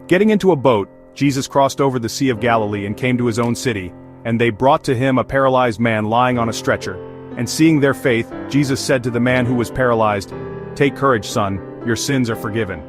Getting into a boat, Jesus crossed over the Sea of Galilee and came to his own city, and they brought to him a paralyzed man lying on a stretcher. And seeing their faith, Jesus said to the man who was paralyzed, "Take courage, son, your sins are forgiven."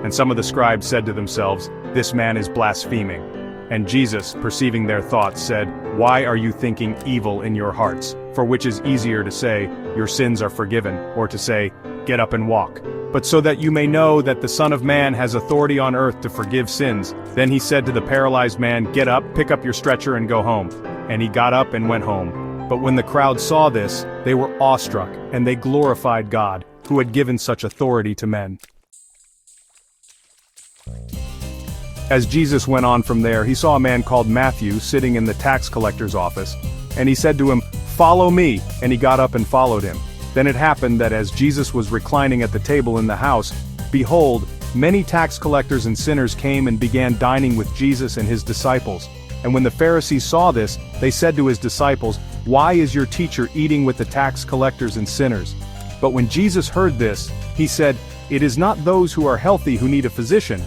And some of the scribes said to themselves, "This man is blaspheming." And Jesus, perceiving their thoughts, said, "Why are you thinking evil in your hearts? For which is easier to say, 'Your sins are forgiven,' or to say, 'Get up and walk'? But so that you may know that the Son of Man has authority on earth to forgive sins." Then he said to the paralyzed man, "Get up, pick up your stretcher and go home." And he got up and went home. But when the crowd saw this, they were awestruck, and they glorified God, who had given such authority to men. As Jesus went on from there, he saw a man called Matthew sitting in the tax collector's office, and he said to him, "Follow me," and he got up and followed him. Then it happened that as Jesus was reclining at the table in the house, behold, many tax collectors and sinners came and began dining with Jesus and his disciples. And when the Pharisees saw this, they said to his disciples, "Why is your teacher eating with the tax collectors and sinners?" But when Jesus heard this, he said, "It is not those who are healthy who need a physician,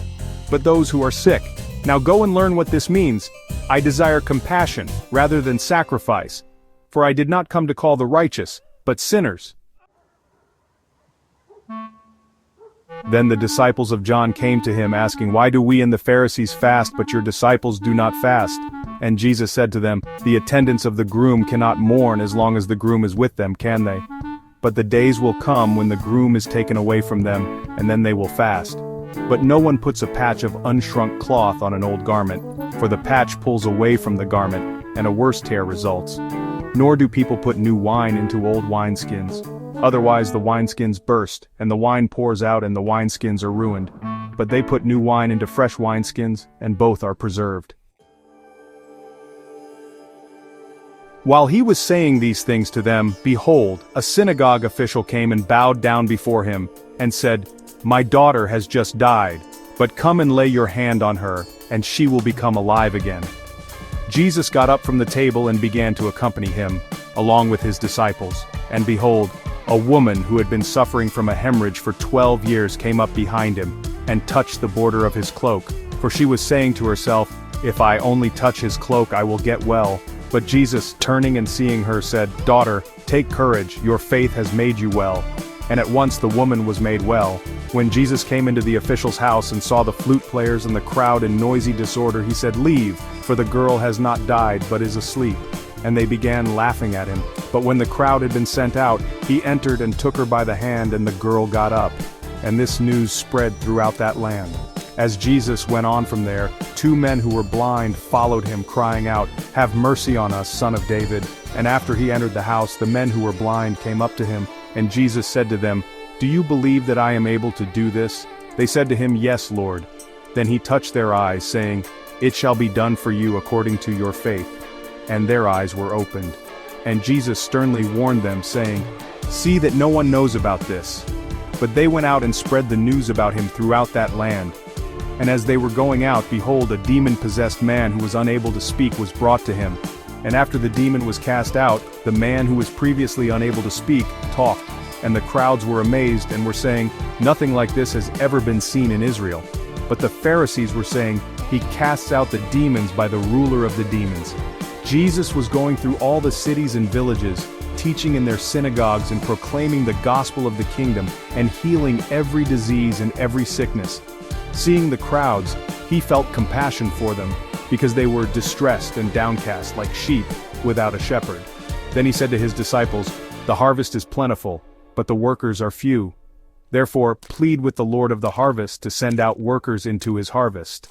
but those who are sick. Now go and learn what this means. I desire compassion rather than sacrifice. For I did not come to call the righteous, but sinners." Then the disciples of John came to him asking, "Why do we and the Pharisees fast, but your disciples do not fast?" And Jesus said to them, "The attendants of the groom cannot mourn as long as the groom is with them, can they? But the days will come when the groom is taken away from them, and then they will fast. But no one puts a patch of unshrunk cloth on an old garment, for the patch pulls away from the garment, and a worse tear results. Nor do people put new wine into old wineskins. Otherwise the wineskins burst, and the wine pours out and the wineskins are ruined. But they put new wine into fresh wineskins, and both are preserved." While he was saying these things to them, behold, a synagogue official came and bowed down before him, and said, "My daughter has just died, but come and lay your hand on her, and she will become alive again." Jesus got up from the table and began to accompany him, along with his disciples. And behold, a woman who had been suffering from a hemorrhage for 12 years came up behind him, and touched the border of his cloak. For she was saying to herself, "If I only touch his cloak I will get well." But Jesus, turning and seeing her, said, "Daughter, take courage, your faith has made you well." And at once the woman was made well. When Jesus came into the official's house and saw the flute players and the crowd in noisy disorder, he said, "Leave, for the girl has not died but is asleep." And they began laughing at him. But when the crowd had been sent out, he entered and took her by the hand, and the girl got up. And this news spread throughout that land. As Jesus went on from there, 2 men who were blind followed him, crying out, "Have mercy on us, Son of David." And after he entered the house, the men who were blind came up to him, and Jesus said to them, "Do you believe that I am able to do this?" They said to him, "Yes, Lord." Then he touched their eyes, saying, "It shall be done for you according to your faith." And their eyes were opened. And Jesus sternly warned them, saying, "See that no one knows about this." But they went out and spread the news about him throughout that land. And as they were going out, behold, a demon-possessed man who was unable to speak was brought to him. And after the demon was cast out, the man who was previously unable to speak talked. And the crowds were amazed and were saying, "Nothing like this has ever been seen in Israel." But the Pharisees were saying, "He casts out the demons by the ruler of the demons." Jesus was going through all the cities and villages, teaching in their synagogues and proclaiming the gospel of the kingdom, and healing every disease and every sickness. Seeing the crowds, he felt compassion for them, because they were distressed and downcast like sheep without a shepherd. Then he said to his disciples, "The harvest is plentiful, but the workers are few. Therefore, plead with the Lord of the harvest to send out workers into his harvest."